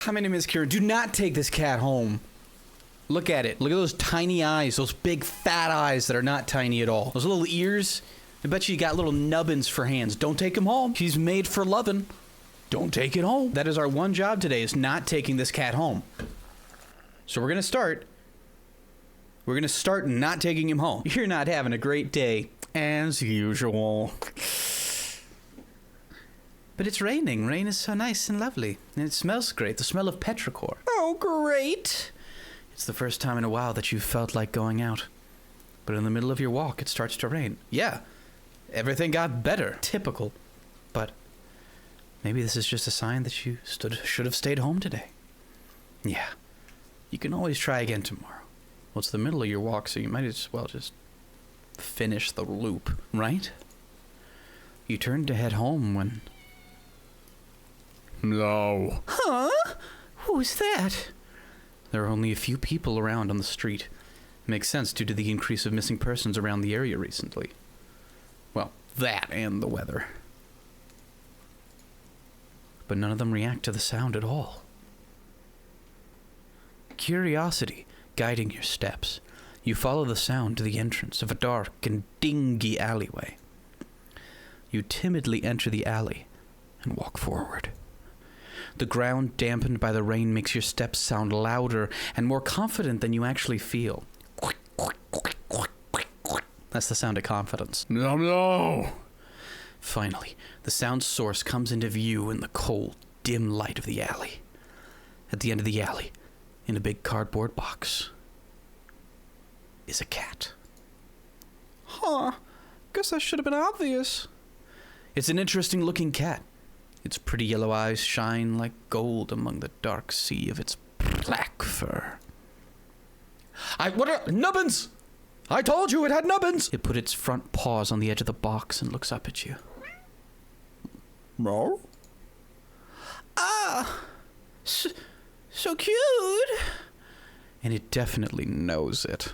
Hi, my name is Kieran. Do not take this cat home. Look at it. Look at those tiny eyes, those big fat eyes that are not tiny at all. Those little ears. I bet you got little nubbins for hands. Don't take him home. He's made for loving. Don't take it home. That is our one job today, is not taking this cat home. So we're gonna start. We're gonna start not taking him home. You're not having a great day, as usual. But it's raining. Rain is so nice and lovely. And it smells great. The smell of petrichor. Oh, great. It's the first time in a while that you've felt like going out. But in the middle of your walk, it starts to rain. Yeah, everything got better. Typical. But maybe this is just a sign that you should have stayed home today. Yeah, you can always try again tomorrow. Well, it's the middle of your walk, so you might as well just finish the loop, right? You turned to head home when... No. Huh? Who's that? There are only a few people around on the street. Makes sense due to the increase of missing persons around the area recently. Well, that and the weather. But none of them react to the sound at all. Curiosity guiding your steps, you follow the sound to the entrance of a dark and dingy alleyway. You timidly enter the alley and walk forward. The ground dampened by the rain makes your steps sound louder and more confident than you actually feel. That's the sound of confidence. No. Finally, the sound source comes into view in the cold, dim light of the alley. At the end of the alley, in a big cardboard box, is a cat. Huh. Guess that should have been obvious. It's an interesting looking cat. Its pretty yellow eyes shine like gold among the dark sea of its black fur. Nubbins! I told you it had nubbins! It put its front paws on the edge of the box and looks up at you. No? Ah! So cute! And it definitely knows it.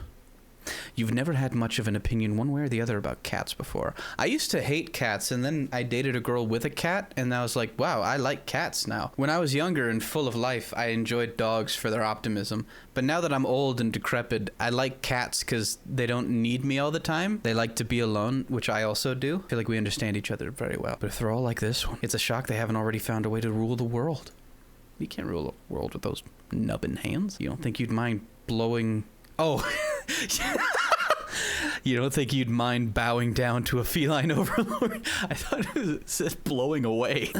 You've never had much of an opinion one way or the other about cats before. I used to hate cats, and then I dated a girl with a cat, and I was like, wow, I like cats now. When I was younger and full of life, I enjoyed dogs for their optimism. But now that I'm old and decrepit, I like cats because they don't need me all the time. They like to be alone, which I also do. I feel like we understand each other very well. But if they're all like this one, it's a shock they haven't already found a way to rule the world. You can't rule the world with those nubbin hands. You don't think you'd mind blowing... Oh... You don't think you'd mind bowing down to a feline overlord? I thought it said blowing away.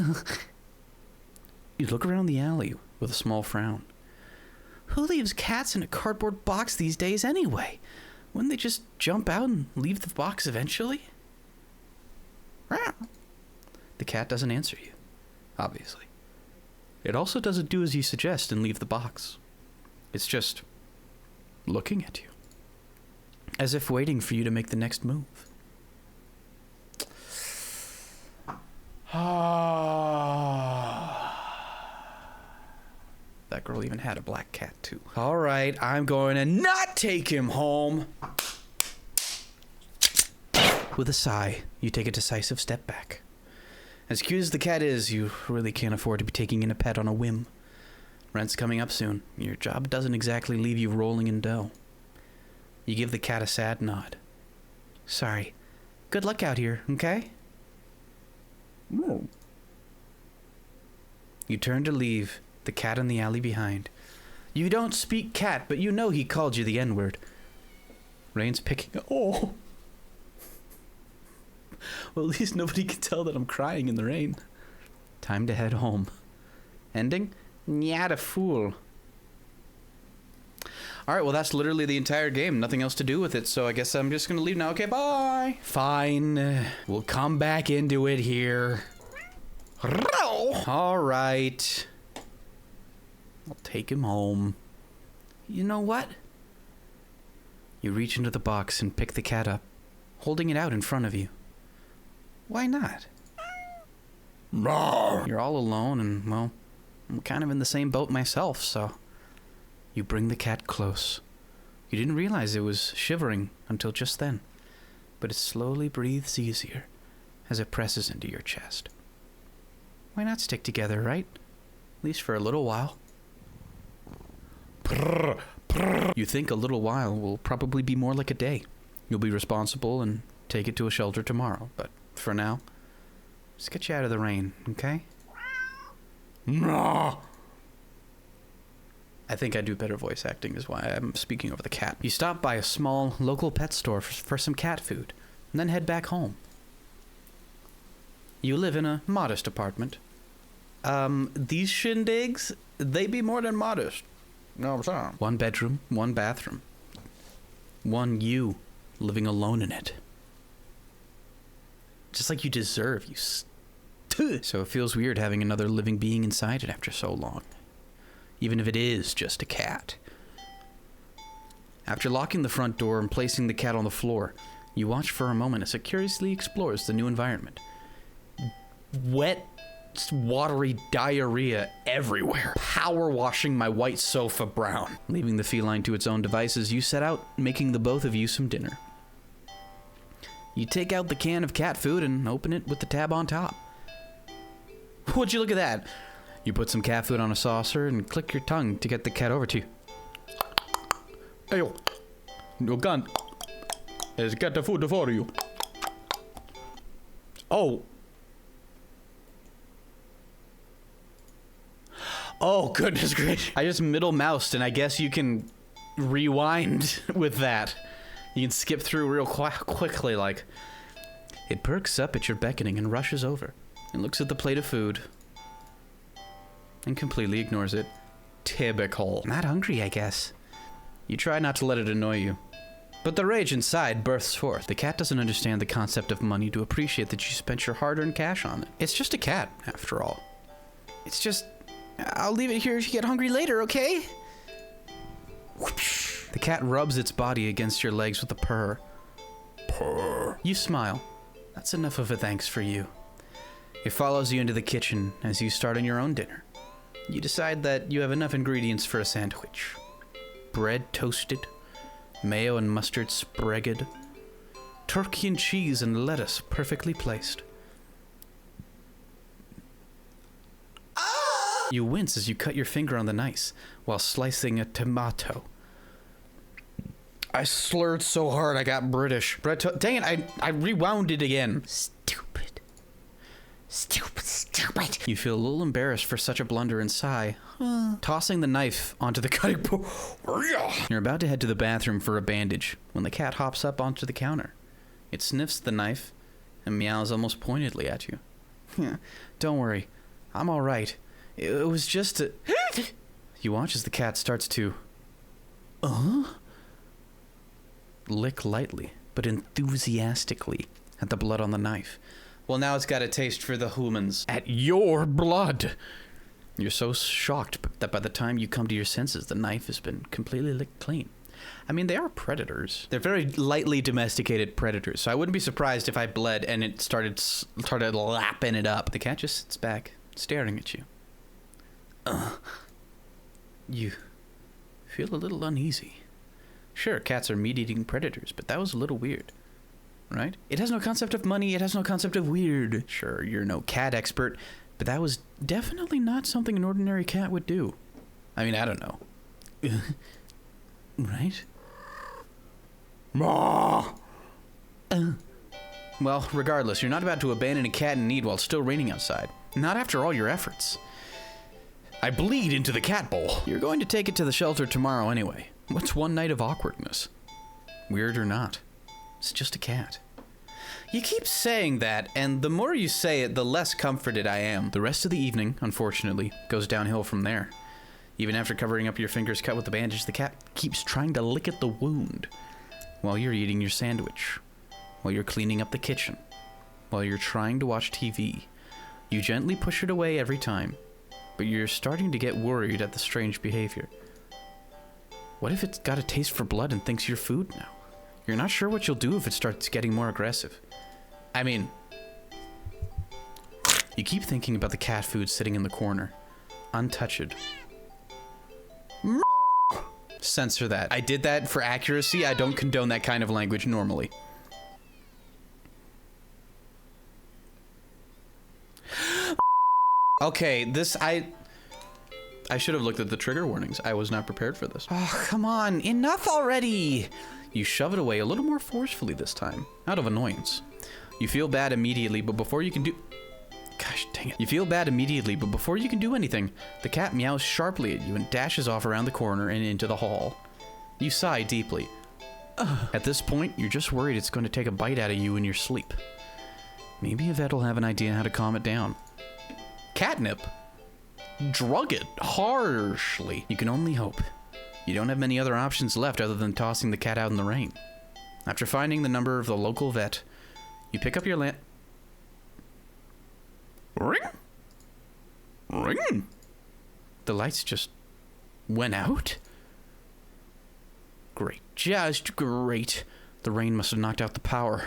You look around the alley with a small frown. Who leaves cats in a cardboard box these days anyway? Wouldn't they just jump out and leave the box eventually? The cat doesn't answer you, obviously. It also doesn't do as you suggest and leave the box. It's just looking at you, as if waiting for you to make the next move. That girl even had a black cat, too. All right, I'm going to not take him home. With a sigh, you take a decisive step back. As cute as the cat is, you really can't afford to be taking in a pet on a whim. Rent's coming up soon. Your job doesn't exactly leave you rolling in dough. You give the cat a sad nod. Sorry. Good luck out here, okay? No. You turn to leave, the cat in the alley behind. You don't speak cat, but you know he called you the N-word. Rain's picking... Oh! Well, at least nobody can tell that I'm crying in the rain. Time to head home. Ending? Nyat a fool. Alright, well that's literally the entire game. Nothing else to do with it, so I guess I'm just gonna leave now. Okay, bye! Fine. We'll come back into it here. Alright. I'll take him home. You know what? You reach into the box and pick the cat up, holding it out in front of you. Why not? You're all alone and, well, I'm kind of in the same boat myself, so... You bring the cat close. You didn't realize it was shivering until just then, but it slowly breathes easier as it presses into your chest. Why not stick together, right? At least for a little while. You think a little while will probably be more like a day. You'll be responsible and take it to a shelter tomorrow. But for now, just get you out of the rain, okay? I think I do better voice acting is why I'm speaking over the cat. You stop by a small local pet store for some cat food, and then head back home. You live in a modest apartment. These shindigs, they be more than modest. No, I'm sorry. 1 bedroom, 1 bathroom. 1 you living alone in it. Just like you deserve, you So it feels weird having another living being inside it after so long. Even if it is just a cat. After locking the front door and placing the cat on the floor, you watch for a moment as it curiously explores the new environment. Wet, watery diarrhea everywhere, power washing my white sofa brown. Leaving the feline to its own devices, you set out, making the both of you some dinner. You take out the can of cat food and open it with the tab on top. Would you look at that? You put some cat food on a saucer and click your tongue to get the cat over to you. Hey yo, you can't. It's got the food for you. Oh. Oh, goodness gracious. I just middle moused, and I guess you can rewind with that. You can skip through real quickly, like. It perks up at your beckoning and rushes over and looks at the plate of food and completely ignores it. Typical. Not hungry, I guess. You try not to let it annoy you. But the rage inside bursts forth. The cat doesn't understand the concept of money to appreciate that you spent your hard-earned cash on it. It's just a cat, after all. It's just... I'll leave it here if you get hungry later, okay? Whoosh. The cat rubs its body against your legs with a purr. Purr. You smile. That's enough of a thanks for you. It follows you into the kitchen as you start on your own dinner. You decide that you have enough ingredients for a sandwich. Bread toasted, mayo and mustard spregged, turkey and cheese and lettuce perfectly placed. You wince as you cut your finger on the knife while slicing a tomato. I slurred so hard I got British. Dang it, I rewound it again. Stupid. You feel a little embarrassed for such a blunder and sigh, tossing the knife onto the cutting board. You're about to head to the bathroom for a bandage when the cat hops up onto the counter. It sniffs the knife and meows almost pointedly at you. Don't worry, I'm all right. It was just a... You watch as the cat starts to... lick lightly, but enthusiastically at the blood on the knife. Well, now it's got a taste for the humans. At your blood! You're so shocked that by the time you come to your senses, the knife has been completely licked clean. I mean, they are predators. They're very lightly domesticated predators, so I wouldn't be surprised if I bled and it started lapping it up. The cat just sits back, staring at you. You feel a little uneasy. Sure, cats are meat-eating predators, but that was a little weird. Right? It has no concept of money, it has no concept of weird. Sure, you're no cat expert, but that was definitely not something an ordinary cat would do. I mean, I don't know. Right? Well, regardless, you're not about to abandon a cat in need while it's still raining outside. Not after all your efforts. I bleed into the cat bowl. You're going to take it to the shelter tomorrow anyway. What's one night of awkwardness? Weird or not, it's just a cat. You keep saying that, and the more you say it, the less comforted I am. The rest of the evening, unfortunately, goes downhill from there. Even after covering up your fingers cut with the bandage, the cat keeps trying to lick at the wound. While you're eating your sandwich. While you're cleaning up the kitchen. While you're trying to watch TV. You gently push it away every time. But you're starting to get worried at the strange behavior. What if it's got a taste for blood and thinks you're food now? You're not sure what you'll do if it starts getting more aggressive. I mean, you keep thinking about the cat food sitting in the corner, untouched. Censor that. I did that for accuracy. I don't condone that kind of language normally. Okay, I should have looked at the trigger warnings. I was not prepared for this. Oh, come on. Enough already. You shove it away a little more forcefully this time, out of annoyance. You feel bad immediately, but before you can do... Gosh dang it. You feel bad immediately, but before you can do anything, the cat meows sharply at you and dashes off around the corner and into the hall. You sigh deeply. At this point, you're just worried it's going to take a bite out of you in your sleep. Maybe a vet will have an idea how to calm it down. Catnip? Drug it harshly. You can only hope. You don't have many other options left other than tossing the cat out in the rain. After finding the number of the local vet, you pick up your lamp. Ring? Ring? The lights just went out? Great. Just great. The rain must have knocked out the power.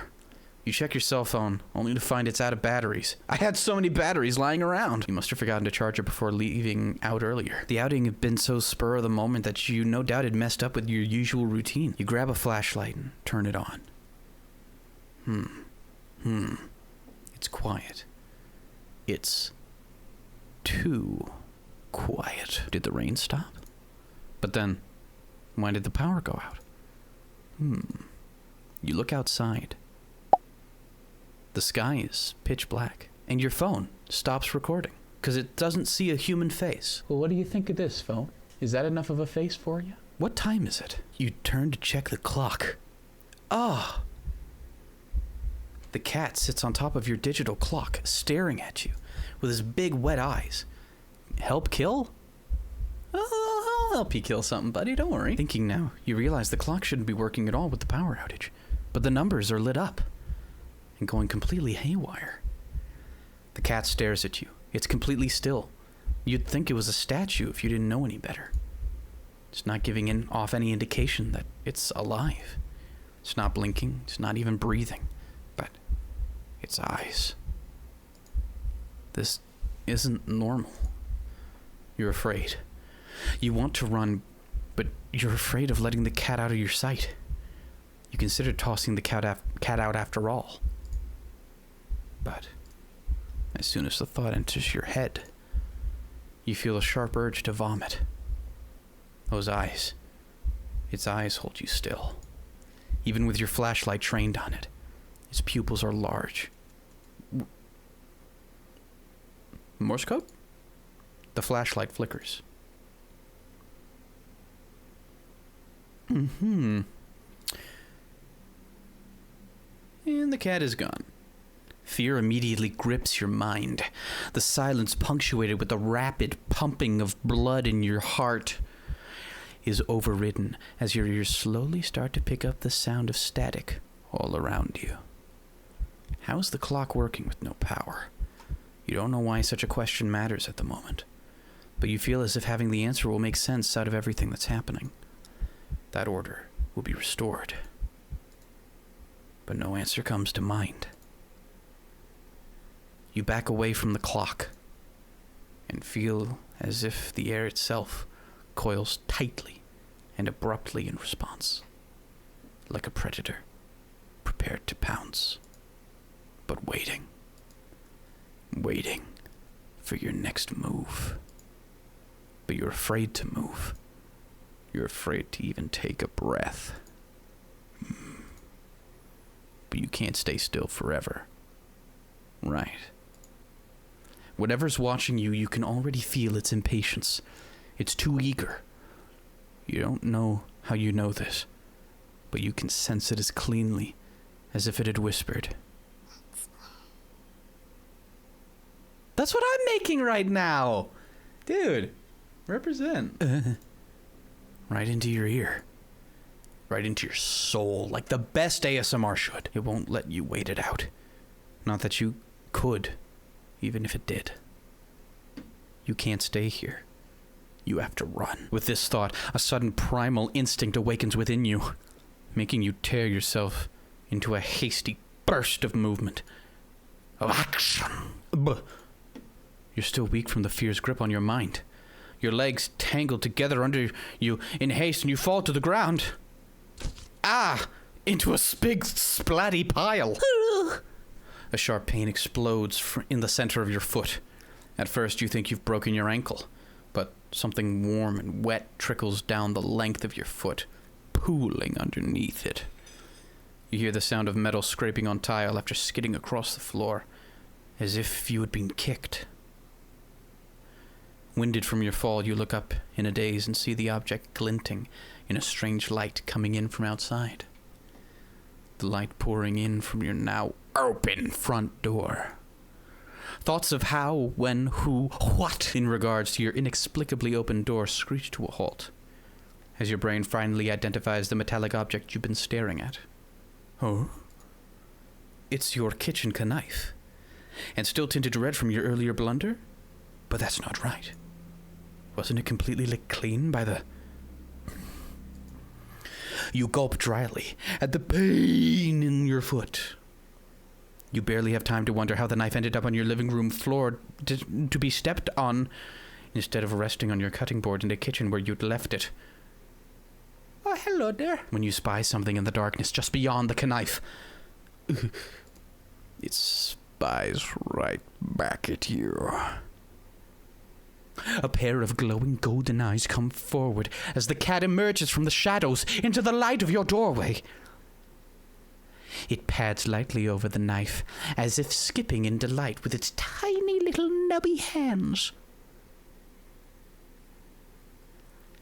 You check your cell phone, only to find it's out of batteries. I had so many batteries lying around. You must have forgotten to charge it before leaving out earlier. The outing had been so spur of the moment that you no doubt had messed up with your usual routine. You grab a flashlight and turn it on. It's quiet. It's too quiet. Did the rain stop? But then, why did the power go out? You look outside. The sky is pitch black, and your phone stops recording because it doesn't see a human face. Well, what do you think of this, phone? Is that enough of a face for you? What time is it? You turn to check the clock. Ah! The cat sits on top of your digital clock, staring at you with his big wet eyes. Help kill? I'll help you kill something, buddy, don't worry. Thinking now, you realize the clock shouldn't be working at all with the power outage, but the numbers are lit up and going completely haywire. The cat stares at you. It's completely still. You'd think it was a statue if you didn't know any better. It's not giving off any indication that it's alive. It's not blinking. It's not even breathing. But its eyes. This isn't normal. You're afraid. You want to run, but you're afraid of letting the cat out of your sight. You consider tossing the cat out after all. But as soon as the thought enters your head, you feel a sharp urge to vomit. Those eyes, its eyes hold you still. Even with your flashlight trained on it, its pupils are large. Morse code? The flashlight flickers. And the cat is gone. Fear immediately grips your mind. The silence, punctuated with the rapid pumping of blood in your heart, is overridden as your ears slowly start to pick up the sound of static all around you. How's the clock working with no power? You don't know why such a question matters at the moment, but you feel as if having the answer will make sense out of everything that's happening. That order will be restored. But no answer comes to mind. You back away from the clock and feel as if the air itself coils tightly and abruptly in response, like a predator prepared to pounce, but waiting for your next move. But you're afraid to move. You're afraid to even take a breath. But you can't stay still forever. Right. Whatever's watching you, you can already feel its impatience. It's too eager. You don't know how you know this, but you can sense it as cleanly as if it had whispered. That's what I'm making right now! Dude, represent. Right into your ear. Right into your soul, like the best ASMR should. It won't let you wait it out. Not that you could, even if it did. You can't stay here. You have to run. With this thought, a sudden primal instinct awakens within you, making you tear yourself into a hasty burst of movement. Of action. You're still weak from the fear's grip on your mind. Your legs tangled together under you in haste, and you fall to the ground. Into a big splatty pile. A sharp pain explodes in the center of your foot. At first, you think you've broken your ankle, but Something warm and wet trickles down the length of your foot, pooling underneath it. You hear the sound of metal scraping on tile after skidding across the floor, as if you had been kicked. Winded from your fall, you look up in a daze and see the object glinting in a strange light coming in from outside. The light pouring in from your now open front door. Thoughts of how, when, who, what in regards to your inexplicably open door screech to a halt, as your brain finally identifies the metallic object you've been staring at. Oh? It's your kitchen knife, and still tinted red from your earlier blunder? But that's not right. Wasn't it completely licked clean by the... You gulp dryly at the pain in your foot. You barely have time to wonder how the knife ended up on your living room floor to be stepped on instead of resting on your cutting board in the kitchen where you'd left it. Oh, hello there. When you spy something in the darkness just beyond the knife. It spies right back at you. A pair of glowing golden eyes come forward as the cat emerges from the shadows into the light of your doorway. It pads lightly over the knife, as if skipping in delight with its tiny little nubby hands.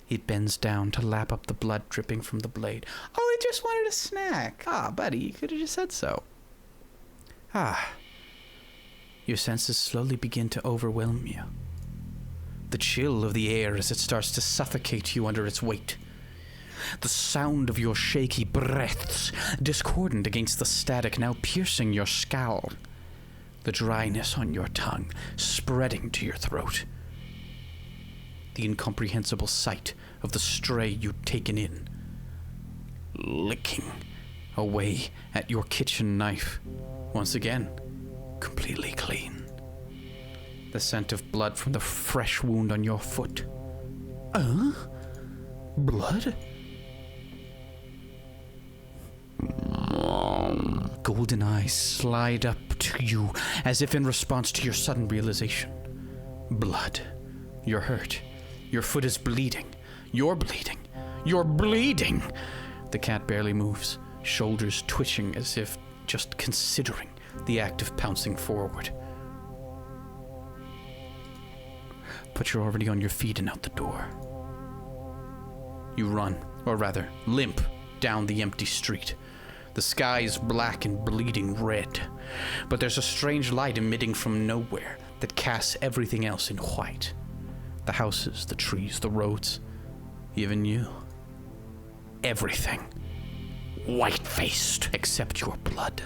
It bends down to lap up the blood dripping from the blade. Oh, it just wanted a snack. Ah, buddy, you could have just said so. Ah. Your senses slowly begin to overwhelm you. The chill of the air as it starts to suffocate you under its weight. The sound of your shaky breaths, discordant against the static now piercing your skull. The dryness on your tongue, spreading to your throat. The incomprehensible sight of the stray you'd taken in, licking away at your kitchen knife, once again, completely clean. The scent of blood from the fresh wound on your foot. Blood? Golden eyes slide up to you as if in response to your sudden realization. Blood. You're hurt. Your foot is bleeding. You're bleeding. You're bleeding! The cat barely moves, shoulders twitching as if just considering the act of pouncing forward. But you're already on your feet and out the door. You run, or rather, limp, down the empty street. The sky is black and bleeding red, but there's a strange light emitting from nowhere that casts everything else in white. The houses, the trees, the roads, even you. Everything. White-faced, except your blood.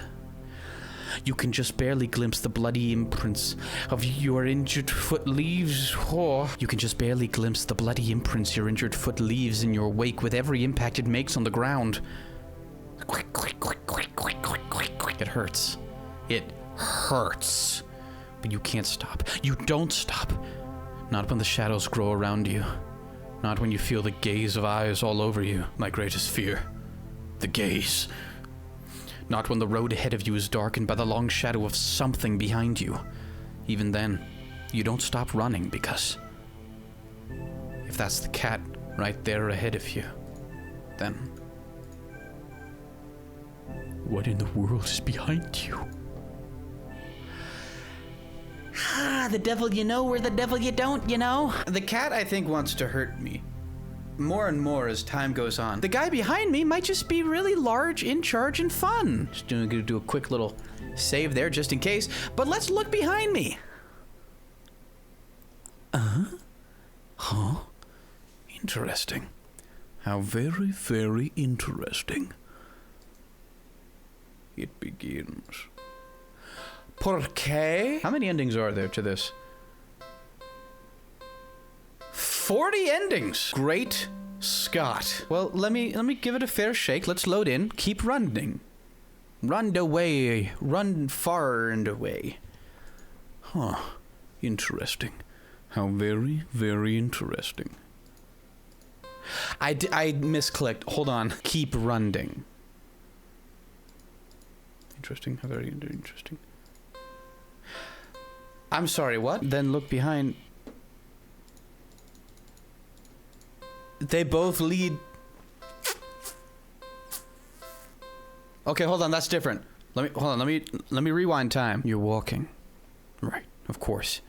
You can just barely glimpse the bloody imprints of your injured foot leaves, or you can just barely glimpse the bloody imprints your injured foot leaves in your wake with every impact it makes on the ground. Quick, quick, quick, quick, quick, quick, quick, quick. It hurts. It hurts. But you can't stop. You don't stop. Not when the shadows grow around you. Not when you feel the gaze of eyes all over you. My greatest fear. The gaze. Not when the road ahead of you is darkened by the long shadow of something behind you. Even then, you don't stop running because if that's the cat right there ahead of you, then what in the world is behind you? The devil you know or the devil you don't, you know? The cat, I think, wants to hurt me. More and more as time goes on. The guy behind me might just be really large, in charge, and fun. Just gonna do a quick little save there just in case. But let's look behind me. Huh? Interesting. How very, very interesting. It begins. ¿Por qué? How many endings are there to this? 40 endings. Great Scott. Well, let me give it a fair shake. Let's load in. Keep running. Run away. Run far and away. Huh. Interesting. How very, very interesting. I misclicked. Hold on. Keep running. Interesting. How very interesting. I'm sorry, what? Then look behind. They both lead... Okay, hold on, that's different. Let me rewind time. You're walking. Right, of course.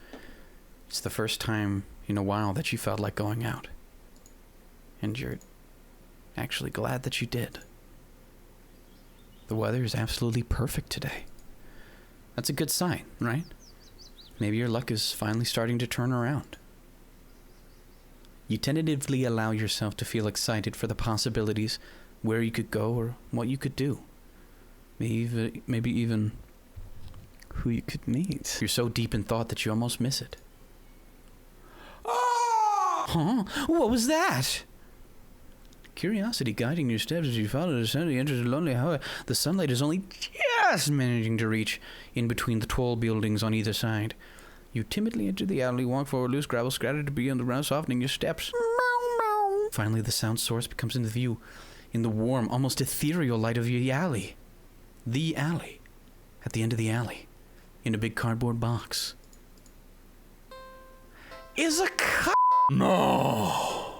It's the first time in a while that you felt like going out. And you're actually glad that you did. The weather is absolutely perfect today. That's a good sign, right? Maybe your luck is finally starting to turn around. You tentatively allow yourself to feel excited for the possibilities, where you could go or what you could do. Maybe even who you could meet. You're so deep in thought that you almost miss it. Oh! Huh? What was that? Curiosity guiding your steps as you follow the sun, you enter the lonely highway. The sunlight is only just managing to reach in between the tall buildings on either side. You timidly enter the alley, walk forward, loose gravel scattered debris on the ground, softening your steps. Finally, the sound source becomes in view in the warm, almost ethereal light of the alley. The alley. At the end of the alley. In a big cardboard box. Is a No!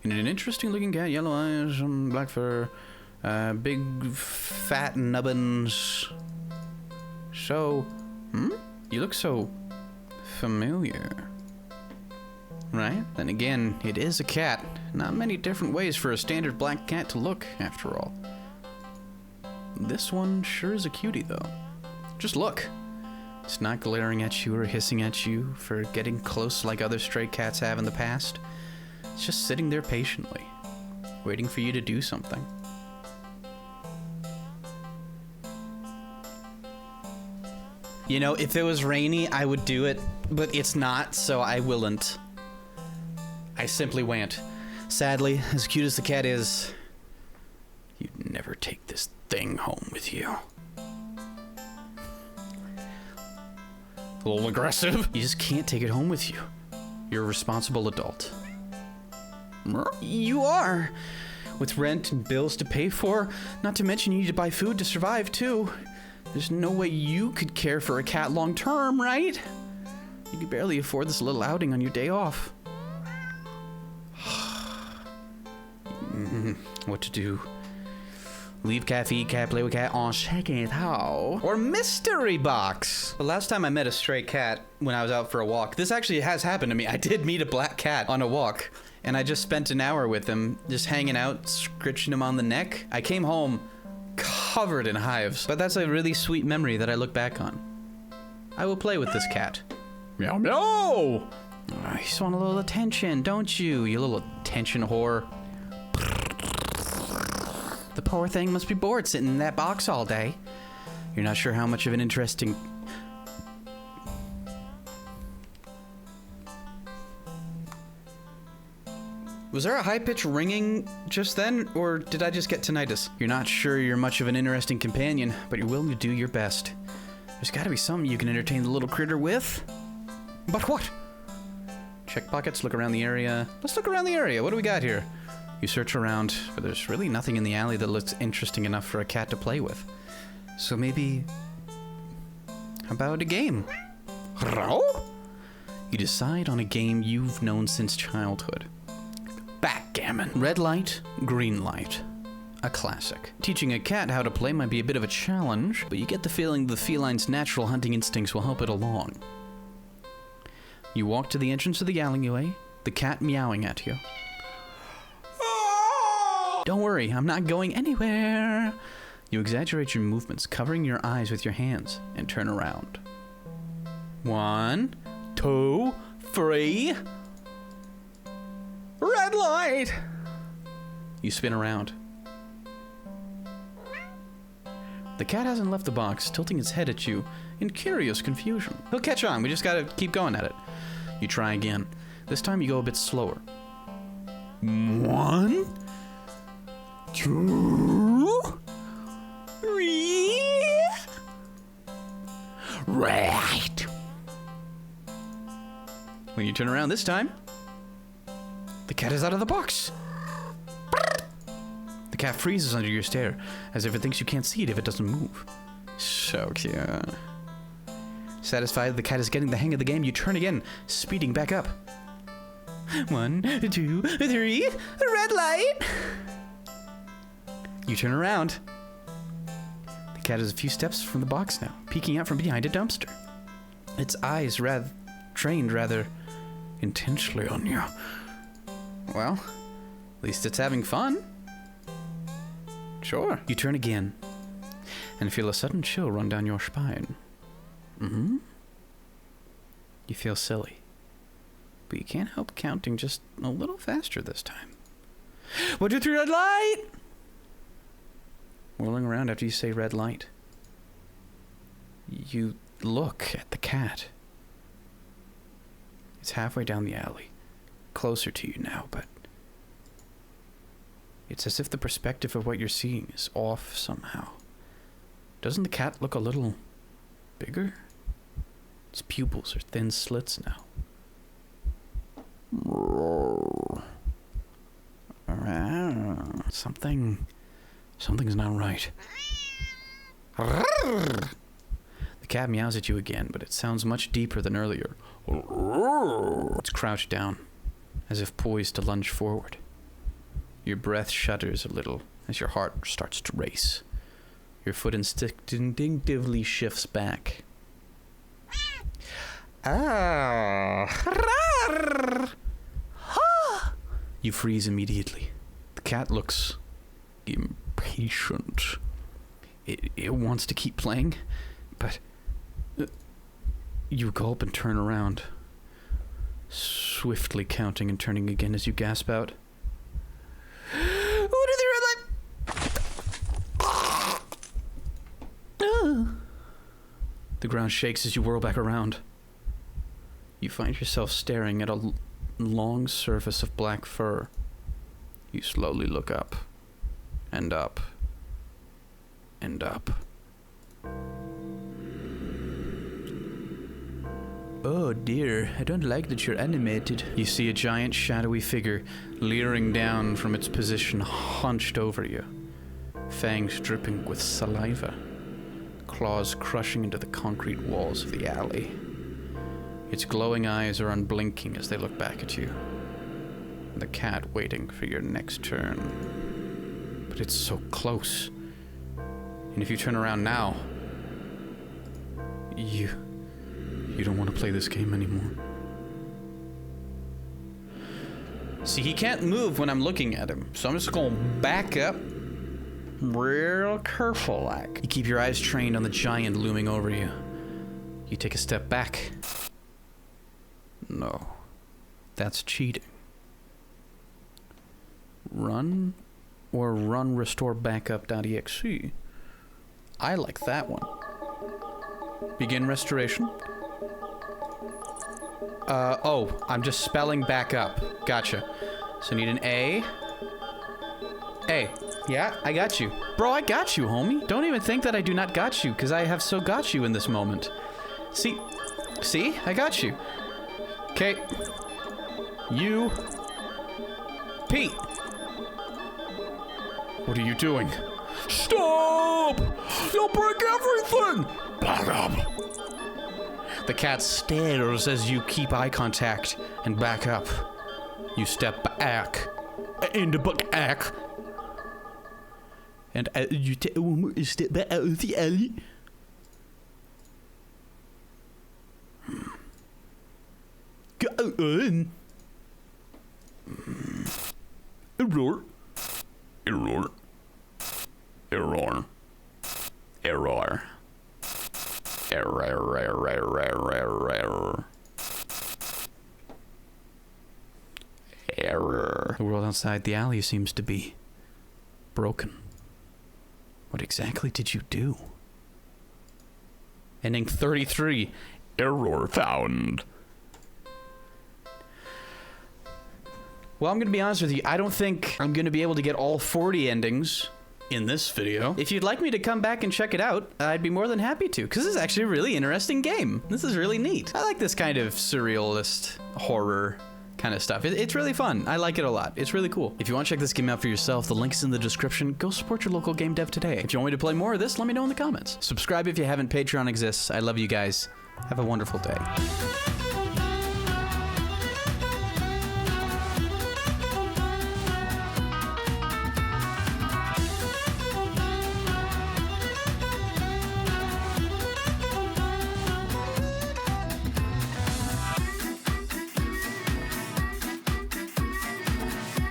In an interesting looking cat, yellow eyes, black fur, big fat nubbins. So, you look so familiar. Right? Then again, it is a cat. Not many different ways for a standard black cat to look, after all. This one sure is a cutie, though. Just look. It's not glaring at you or hissing at you for getting close like other stray cats have in the past. It's just sitting there patiently, waiting for you to do something. You know, if it was rainy, I would do it, but it's not, so I willn't. I simply won't. Sadly, as cute as the cat is, you'd never take this thing home with you. A little aggressive. You just can't take it home with you. You're a responsible adult. You are. With rent and bills to pay for, not to mention you need to buy food to survive, too. There's no way you could care for a cat long term, right? You could barely afford this little outing on your day off. What to do? Leave cat, feed cat, play with cat, on second how? Or mystery box. The last time I met a stray cat when I was out for a walk, this actually has happened to me. I did meet a black cat on a walk, and I just spent an hour with him, just hanging out, scritching him on the neck. I came home covered in hives, but that's a really sweet memory that I look back on. I will play with this cat. Meow meow! Oh, you just want a little attention, don't you? You little attention whore. The poor thing must be bored sitting in that box all day. You're not sure how much of an interesting... Was there a high-pitched ringing just then, or did I just get tinnitus? You're not sure you're much of an interesting companion, but you're willing to do your best. There's gotta be something you can entertain the little critter with. But what? Check pockets, look around the area. Let's look around the area. What do we got here? You search around, but there's really nothing in the alley that looks interesting enough for a cat to play with. So maybe... how about a game? You decide on a game you've known since childhood. Backgammon. Red light, green light. A classic. Teaching a cat how to play might be a bit of a challenge, but you get the feeling the feline's natural hunting instincts will help it along. You walk to the entrance of the alleyway, the cat meowing at you. Don't worry, I'm not going anywhere. You exaggerate your movements, covering your eyes with your hands, and turn around. 1, 2, 3. Red light! You spin around. The cat hasn't left the box, tilting its head at you in curious confusion. He'll catch on, we just gotta keep going at it. You try again. This time you go a bit slower. 1, 2, 3. Right. When you turn around this time, the cat is out of the box. The cat freezes under your stare, as if it thinks you can't see it if it doesn't move. So cute. Satisfied the cat is getting the hang of the game, you turn again, speeding back up. 1, 2, 3. Red light. You turn around. The cat is a few steps from the box now, peeking out from behind a dumpster. Its eyes trained rather intensely on you. Well, at least it's having fun. Sure. You turn again and feel a sudden chill run down your spine. You feel silly, but you can't help counting just a little faster this time. 1, 2, 3, red light! Whirling around after you say red light, you look at the cat. It's halfway down the alley, closer to you now, but it's as if the perspective of what you're seeing is off somehow. Doesn't the cat look a little bigger? Its pupils are thin slits now. Something's not right. The cat meows at you again, but it sounds much deeper than earlier. It's crouched down, as if poised to lunge forward. Your breath shudders a little as your heart starts to race. Your foot instinctively shifts back. You freeze immediately. The cat looks impatient. It wants to keep playing, but you gulp and turn around, swiftly counting and turning again as you gasp out. What are the red light? The ground shakes as you whirl back around. You find yourself staring at a long surface of black fur. You slowly look up, and up, and up. Oh dear, I don't like that you're animated. You see a giant shadowy figure leering down from its position hunched over you. Fangs dripping with saliva. Claws crushing into the concrete walls of the alley. Its glowing eyes are unblinking as they look back at you. The cat waiting for your next turn. But it's so close. And if you turn around now, you don't want to play this game anymore. See, he can't move when I'm looking at him, so I'm just going to back up real careful like. You keep your eyes trained on the giant looming over you. You take a step back. No, that's cheating. Run or run restore backup.exe. I like that one. Begin restoration. Oh, I'm just spelling back up. Gotcha. So need an A. A. Yeah, I got you. Bro, I got you, homie. Don't even think that I do not got you, because I have so got you in this moment. See, I got you. Okay. U. P. What are you doing? Stop! You'll break everything! Back up. The cat stares as you keep eye contact and back up. You step back. In the back. And you step back out of the alley. Go on. Error. Error. Error. Error. Error. The world outside the alley seems to be broken. What exactly did you do? Ending 33. Error found. Well, I'm going to be honest with you. I don't think I'm going to be able to get all 40 endings in this video. If you'd like me to come back and check it out, I'd be more than happy to, because this is actually a really interesting game. This is really neat. I like this kind of surrealist horror kind of stuff. It's really fun. I like it a lot. It's really cool. If you want to check this game out for yourself, the link is in the description. Go support your local game dev today. If you want me to play more of this, let me know in the comments. Subscribe if you haven't. Patreon exists. I love you guys. Have a wonderful day.